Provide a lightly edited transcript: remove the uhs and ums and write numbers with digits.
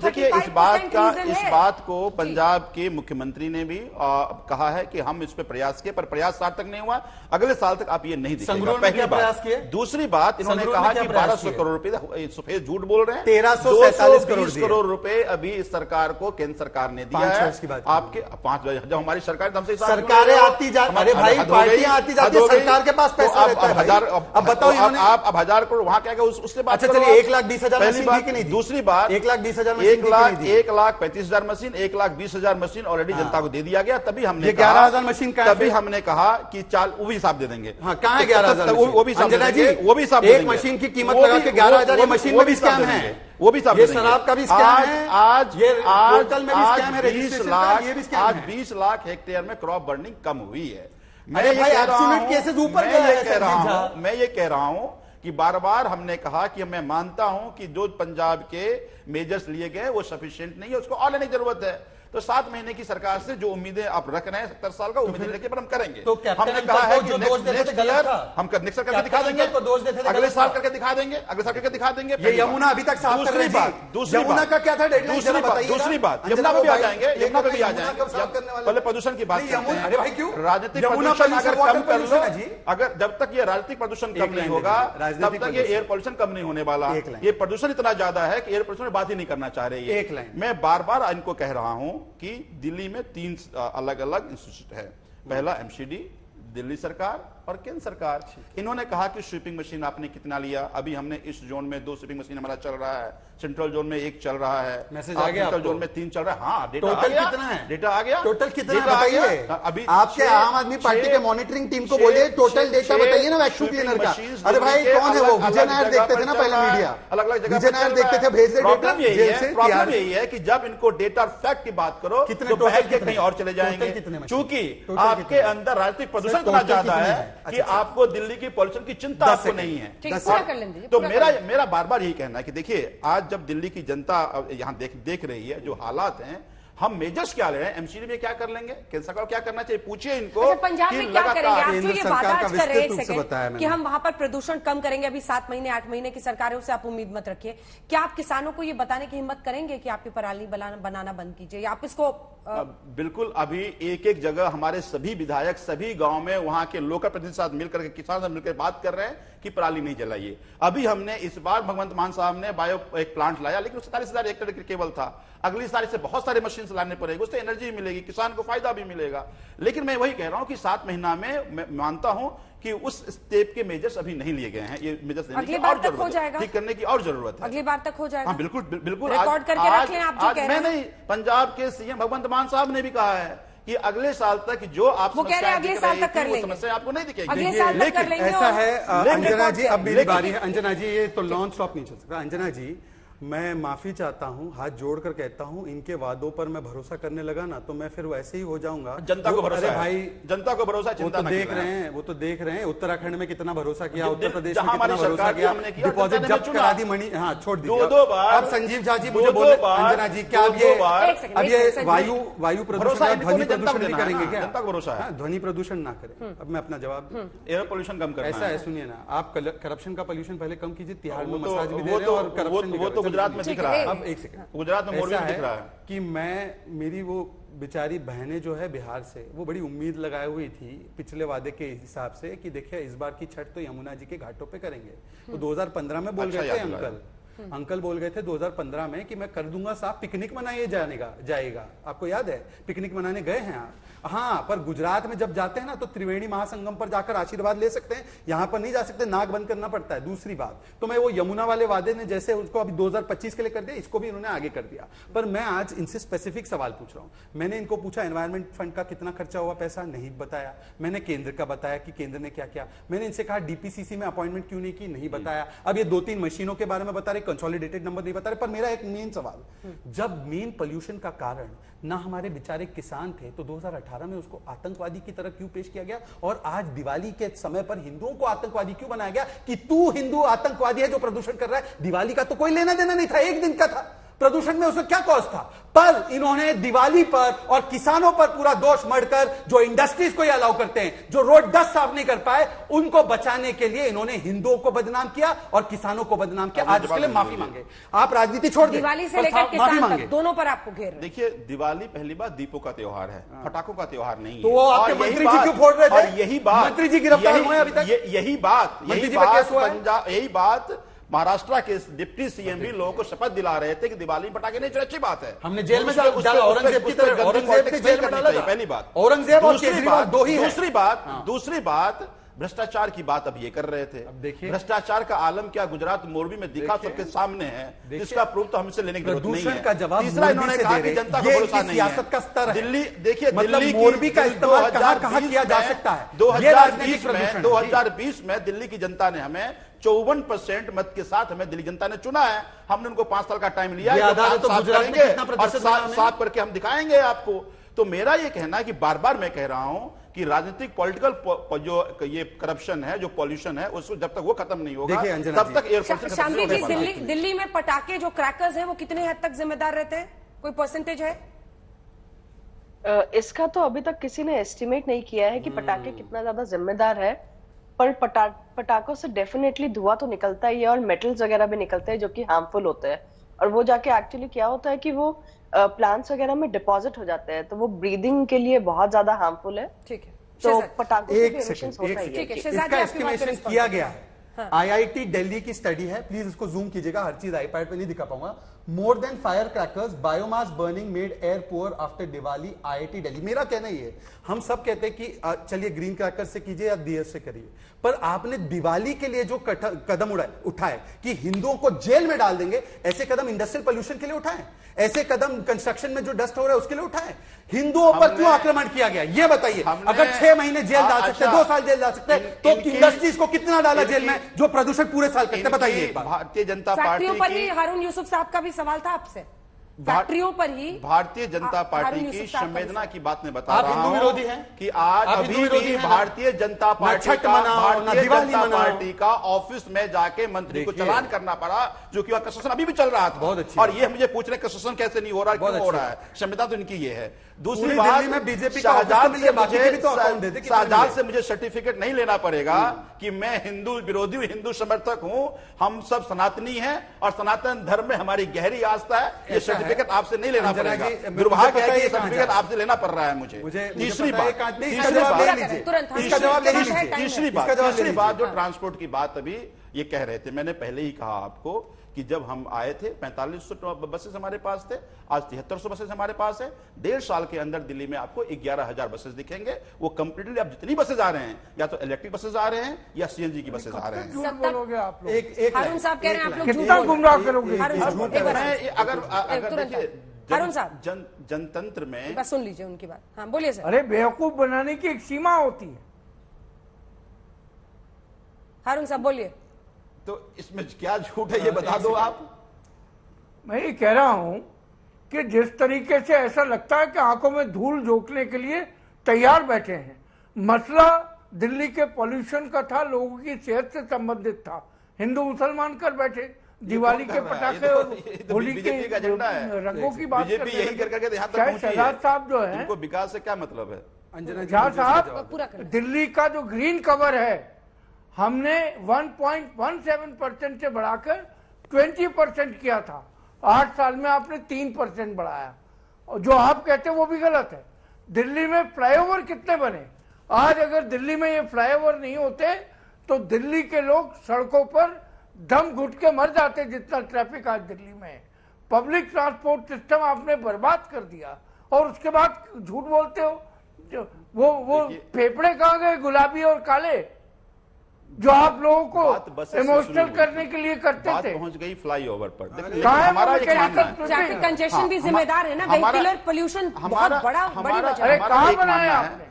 देखिए इस बात को पंजाब के मुख्यमंत्री ने भी कहा है कि हम इस पे प्रयास किए, पर प्रयास सार्थक नहीं हुआ। अगले साल तक आप ये नहीं दिखेगा, पहली बात। दूसरी बात, इन्होंने कहा कि 1200 करोड़ रुपए सफेद झूठ बोल रहे हैं। 1347 करोड़ रुपए अभी इस सरकार को केंद्र सरकार ने दिया है। आपके 5 जब हमारी सरकार हमसे सरकारें आती जाती, अरे भाई पार्टियां आती जाती है, सरकार के पास पैसा रहता है। अब बताओ आप 1000 करोड़ वहां क्या उससे बात। अच्छा चलिए 1,20,000 पहली बात की नहीं। दूसरी बात 1,20,000 1,35,000 मशीन 1,20,000 मशीन ऑलरेडी जनता को दे दिया गया। तभी हमने 11,000 मशीन का, तभी हमने कहा कि वो भी हिसाब दे देंगे। हाँ, कहाँ है 11,000? वो भी अंजना जी, वो भी हिसाब एक मशीन की कीमत लगा के 11,000, ये मशीन में भी स्कैम है, वो भी सब ये शराब का भी स्कैम है, आज पोर्टल में भी स्कैम है, 20 लाख हेक्टेयर में क्रॉप बर्निंग कम हुई है। मैं ये कह रहा हूं कि बार बार हमने कहा कि मैं मानता हूं कि जो पंजाब के मेजर्स लिए गए वो सफिशिएंट नहीं है, उसको और लेने की जरूरत है। तो 7 महीने की सरकार से जो उम्मीदें आप रख रहे हैं 70 साल का उम्मीदें लेके पर हम करेंगे। तो हमने कहा है कि नेक्स्ट ईयर हम नेक्स्ट साल करके दिखा देंगे, अगले साल करके दिखा देंगे, अगले साल करके दिखा देंगे। ये यमुना अभी तक साफ कर रही है। यमुना का क्या था डेडलाइन? दूसरी बात यमुना पे भी आ जाएंगे, यमुना पे भी आ जाएंगे। पहले प्रदूषण की बात करते हैं। अरे भाई क्यों? राजनीतिक प्रदूषण अगर कम कर लो, अगर जब तक ये राजनीतिक प्रदूषण कम नहीं होगा तब तक ये एयर पोल्यूशन कम नहीं होने वाला। ये प्रदूषण इतना ज्यादा है कि एयर पोल्यूशन में बात ही नहीं करना चाह रही है। मैं बार बार इनको कह रहा हूं कि दिल्ली में 3 अलग अलग इंस्टीट्यूट है। पहला एमसीडी, दिल्ली सरकार और केंद्र सरकार। इन्होंने कहा कि स्वीपिंग मशीन आपने कितना लिया? अभी हमने इस जोन में 2 स्वीपिंग मशीन हमारा चल रहा है, सेंट्रल जोन में 1 चल रहा है, मैसेज आ गया, सेंट्रल जोन में 3 चल रहा है। हाँ, डेटा टोटल कितना है? डेटा आ गया। टोटल कितना बताइए? अभी आपके आम आदमी पार्टी के मॉनिटरिंग टीम को बोलिए टोटल डेटा बताइए ना वैक्यूम क्लीनर का। अरे भाई कौन है वो? विजय नायर देखते थे ना पहले मीडिया, अलग अलग जगह विजय नायर देखते थे, भेज दे। प्रॉब्लम यही है कि जब इनको डेटा फैक्ट की बात करो तो बहक के कहीं और चले जाएंगे, क्योंकि आपके अंदर राजनीतिक प्रदूषण इतना ज्यादा है कि आपको दिल्ली की पॉल्यूशन की चिंता आपको नहीं है। तो मेरा बार बार यही कहना है कि देखिए आज जब दिल्ली की जनता यहां देख रही है जो हालात हैं, हम मेजर्स क्या ले रहे हैं, एमसीडी में क्या कर लेंगे, केंद्र सरकार क्या करना चाहिए, पूछिए इनको। अच्छा, पंजाब में क्या करेंगे? आप जो ये वादा आज कर रहे हैं कि हम वहां पर प्रदूषण कम करेंगे, अभी 7 महीने 8 महीने की सरकार है, उससे आप उम्मीद मत रखिए। क्या आप किसानों को ये बताने की हिम्मत करेंगे कि आपकी पराली बनाना बंद कीजिए, या आप इसको बिल्कुल अभी एक जगह हमारे सभी विधायक सभी गांव में वहां के लोकल प्रतिनिधि साथ मिलकर के किसानों से मिलकर बात कर रहे हैं कि पराली नहीं जलाइए। अभी हमने इस बार भगवंत मान साहब ने बायो एक प्लांट लाया, लेकिन 47,000 एकड़ केवल था। अगली साल से बहुत सारे मशीन लाने पड़ेगी, उससे एनर्जी मिलेगी, किसान को फायदा भी मिलेगा। लेकिन मैं वही कह रहा हूं कि 7 महीना में मैं मानता हूं कि उस स्टेप के मेजर्स अभी नहीं लिए गए हैं। ये मेजर्स अगली बार तक हो जाएगा, ठीक करने की और जरूरत है। अगली बार तक हो जाएगा। हाँ बिल्कुल बिल्कुल। रिकॉर्ड करके रख लें आप जो कह रहे हैं। मैं नहीं, पंजाब के सीएम भगवंत मान साहब ने भी कहा है कि अगले साल तक जो आप वो कह रहे हैं अगले साल तक कर लेंगे, समस्या आपको नहीं दिखेगी। अगले साल तक कर लेंगे। ऐसा है अंजना जी, अब मेरी बारी है। अंजना जी ये तो नॉन स्टॉप नहीं चल सकता। अंजना जी मैं माफी चाहता हूं, हाथ जोड़कर कहता हूं, इनके वादों पर मैं भरोसा करने लगा ना तो मैं फिर वैसे ही हो जाऊंगा। जनता को भरोसा है भाई, जनता को भरोसा, वो तो देख रहे हैं, वो तो देख रहे हैं उत्तराखंड में कितना भरोसा किया, उत्तर प्रदेश में कितना भरोसा किया, डिपॉजिट जब्त करा दी, मनी हाँ छोड़ दी। अब संजीव झा जी मुझे बोले, अंजना जी क्या अब ये वायु प्रदूषण ध्वनि प्रदूषण भी करेंगे क्या? जनता को भरोसा है ध्वनि प्रदूषण ना करें। अब मैं अपना जवाब, एयर पोल्यूशन कम करना ऐसा है, सुनिए ना, आप करप्शन का पोल्यूशन पहले कम कीजिए। तिहाड़ में मसाज भी दे रहे हैं और करप्शन गुजरात में दिख रहा है। अब एक सेकंड, गुजरात में मोरबी में दिख रहा है कि मेरी वो बेचारी बहनें जो है बिहार से, वो बड़ी उम्मीद लगाए हुई थी पिछले वादे के हिसाब से कि देखिए इस बार की छठ तो यमुना जी के घाटों पे करेंगे। तो 2015 में बोल गए थे अंकल बोल गए थे 2015 में कि मैं कर दूंगा साहब, पिकनिक मनाइए जाएगा। आपको याद है पिकनिक मनाने गए हैं आप? हाँ, पर गुजरात में जब जाते हैं ना तो त्रिवेणी महासंगम पर जाकर आशीर्वाद ले सकते हैं, यहां पर नहीं जा सकते, नाक बंद करना पड़ता है। दूसरी बात तो मैं वो यमुना वाले वादे ने जैसे उसको अभी 2025 के लिए कर दिया, इसको भी इन्होंने आगे कर दिया। पर मैं आज इनसे स्पेसिफिक सवाल पूछ रहा हूं। मैंने इनको पूछा एनवायरमेंट फंड का कितना खर्चा हुआ, पैसा नहीं बताया। मैंने केंद्र का बताया कि केंद्र ने क्या किया। मैंने इनसे कहा डीपीसीसी में अपॉइंटमेंट क्यों नहीं की, नहीं बताया। अब ये 2-3 मशीनों के बारे में बता रहे, कंसोलिडेटेड नंबर नहीं बता रहे। पर मेरा एक मेन सवाल, जब मेन पोल्यूशन का कारण ना हमारे बेचारे किसान थे तो 2018 में उसको आतंकवादी की तरह क्यों पेश किया गया, और आज दिवाली के समय पर हिंदुओं को आतंकवादी क्यों बनाया गया कि तू हिंदू आतंकवादी है जो प्रदूषण कर रहा है? दिवाली का तो कोई लेना देना नहीं था, एक दिन का था। प्रदूषण में उसका क्या कॉस्ट था? पर इन्होंने दिवाली पर और किसानों पर पूरा दोष मढ़कर जो इंडस्ट्रीज को ये अलाउ करते हैं, जो रोड डस्ट साफ नहीं कर पाए, उनको बचाने के लिए इन्होंने हिंदुओं को बदनाम किया और किसानों को बदनाम किया। आज उसके लिए माफी मांगे। आप राजनीति छोड़ दें, दिवाली से लेकर किसान तक दोनों पर आपको घेर। देखिए, दिवाली पहली बात दीपों का त्योहार है, पटाखों का त्योहार नहीं है। तो वो आपके मंत्री जी क्यों फोड़ रहे थे? और यही बात, मंत्री जी गिरफ्तार हुए अभी तक। यही बात पंजाब, यही बात महाराष्ट्र के डिप्टी सीएम भी लोगों को शपथ दिला रहे थे कि दिवाली में पटाखे नहीं, अच्छी बात है। हमने जेल में डाला, औरंगजेब की तरह, औरंगजेब ने जेल में डाला था। पहली बात औरंगजेब और केजरीवाल दो ही है। दूसरी बात भ्रष्टाचार की बात अब ये कर रहे थे। अब देखिए भ्रष्टाचार का आलम क्या गुजरात मोरबी में दिखा, सबके सामने है, इसका प्रूफ तो हमसे लेने की जरूरत नहीं है। का जवाब तीसरा, इन्होंने कहा कि जनता को भरोसा नहीं है। सियासत का स्तर है। दिल्ली, देखिए मतलब मोरबी का इस्तेमाल कहां किया जा सकता है? 2020 में दिल्ली की जनता ने हमें 54% मत के साथ हमें दिल्ली जनता ने चुना है। हमने उनको 5 साल का टाइम लिया है, और साफ करके हम दिखाएंगे आपको। तो मेरा ये कहना है कि बार बार मैं कह रहा हूं कि राजनीतिक पॉलिटिकल जो ये करप्शन है, जो पॉल्यूशन है, उसको जब तक वो खत्म नहीं होगा तब तक एयरपोर्ट शामली जी, दिल्ली में पटाखे जो क्रैकर्स हैं वो कितने हद तक जिम्मेदार रहते हैं? कोई परसेंटेज है? इसका तो अभी तक किसी ने एस्टिमेट नहीं किया है कि पटाखे कितना ज्यादा जिम्मेदार है, पर पटाखों से डेफिनेटली धुआं तो निकलता ही है और मेटल्स वगैरह भी निकलते हैं जो कि हार्मफुल होते हैं, और वो जाके एक्चुअली क्या होता है कि वो प्लांट्स वगैरह में डिपॉजिट हो जाते हैं, तो वो ब्रीदिंग के लिए बहुत ज्यादा हार्मफुल है। ठीक है, तो पटाखों से एमिशंस होता ही है। इसका एस्टिमेशन किया गया है। आईआईटी दिल्ली की स्टडी है, प्लीज इसको जूम कीजिएगा, हर चीज आईपैड पे नहीं दिखा पाऊंगा। More than fire crackers biomass burning made air poor after Diwali, IIT Delhi. मेरा कहना ही है, हम सब कहते हैं कि चलिए ग्रीन क्रैकर से कीजिए या दिए से करिए, पर आपने दिवाली के लिए जो कदम उठाए कि हिंदुओं को जेल में डाल देंगे, ऐसे कदम इंडस्ट्रियल पोल्यूशन के लिए उठाए, ऐसे कदम कंस्ट्रक्शन में जो डस्ट हो रहा है उसके लिए उठाए। हिंदुओं पर क्यों आक्रमण किया गया ये बताइए। अगर 6 महीने जेल डाल सकते, 2 साल जेल डाल सकते, तो इंडस्ट्रीज को कितना डाला जेल में जो प्रदूषण पूरे साल करते, बताइए। भारतीय जनता पार्टी पर ही हारून यूसुफ साहब का भी सवाल था आपसे, फैक्ट्रियों पर ही भारतीय जनता पार्टी की संवेदना की बात मैं बता रहा हूं विरोधी हैं कि आज अभी भी भारतीय जनता पार्टी का ऑफिस में जाके मंत्री को चालान करना पड़ा, जो कि कंस्ट्रक्शन अभी भी चल रहा था। बहुत अच्छी। और ये मुझे पूछ रहे कंस्ट्रक्शन कैसे नहीं हो रहा, क्यों हो रहा है? संवेदना तो इनकी ये है। दूसरी बात, बीजेपी शाहजाद से मुझे सर्टिफिकेट नहीं लेना पड़ेगा कि मैं हिंदू विरोधी, हिंदू समर्थक हूं। हम सब सनातनी हैं और सनातन धर्म में हमारी गहरी आस्था है। ये सर्टिफिकेट आपसे नहीं लेना पड़ेगा। दुर्भाग्य है कि ये सर्टिफिकेट आपसे लेना पड़ रहा है मुझे। तीसरी बात जो ट्रांसपोर्ट की बात अभी ये कह रहे थे, मैंने पहले ही कहा आपको कि जब हम आए थे 4500 बसेस हमारे पास थे, आज 7300 बसेस हमारे पास है। 1.5 साल के अंदर दिल्ली में आपको 11,000 बसेस दिखेंगे। वो कंप्लीटली अब जितनी बसेस आ रहे हैं, या तो इलेक्ट्रिक बसेस आ रहे हैं या सीएनजी की बसेस आ रहे हैं। बोलोगे आप लोग? हारून साहब कह रहे हैं आप लोग कितना गुमराह करोगे? अगर देखिए हारून साहब, जनतंत्र में बस सुन लीजिए उनकी बात। हाँ बोलिए सर। अरे बेवकूफ बनाने की एक सीमा होती है। हारून साहब बोलिए। तो इसमें क्या झूठ है ये बता दो आप। मैं ये कह रहा हूं कि जिस तरीके से ऐसा लगता है कि आंखों में धूल झोंकने के लिए तैयार बैठे हैं। मसला दिल्ली के पॉल्यूशन का था, लोगों की सेहत से संबंधित था। हिंदू मुसलमान कर बैठे, दिवाली के पटाखे और होली के रंगों की बात बीजेपी यही करके यहाँ तक पहुंची है। शहजाद साहब जो है, उनको विकास से क्या मतलब है? झा साहब, दिल्ली का जो ग्रीन कवर है हमने 1.17% से बढ़ाकर 20% किया था। 8 साल में आपने 3% बढ़ाया, और जो आप कहते हैं वो भी गलत है। दिल्ली में फ्लाईओवर कितने बने? आज अगर दिल्ली में ये फ्लाईओवर नहीं होते तो दिल्ली के लोग सड़कों पर दम घुट के मर जाते, जितना ट्रैफिक आज दिल्ली में है। पब्लिक ट्रांसपोर्ट सिस्टम आपने बर्बाद कर दिया, और उसके बाद झूठ बोलते हो। वो फेफड़े कहाँ गए, गुलाबी और काले, जो आप लोगों को इमोशनल करने के लिए करते थे? पहुंच गई फ्लाईओवर पर। हमारा ट्रैफिक कंजेशन भी जिम्मेदार है ना, वेहिकुलर पोल्यूशन बहुत बड़ी वजह है। कहाँ बनाया आपने?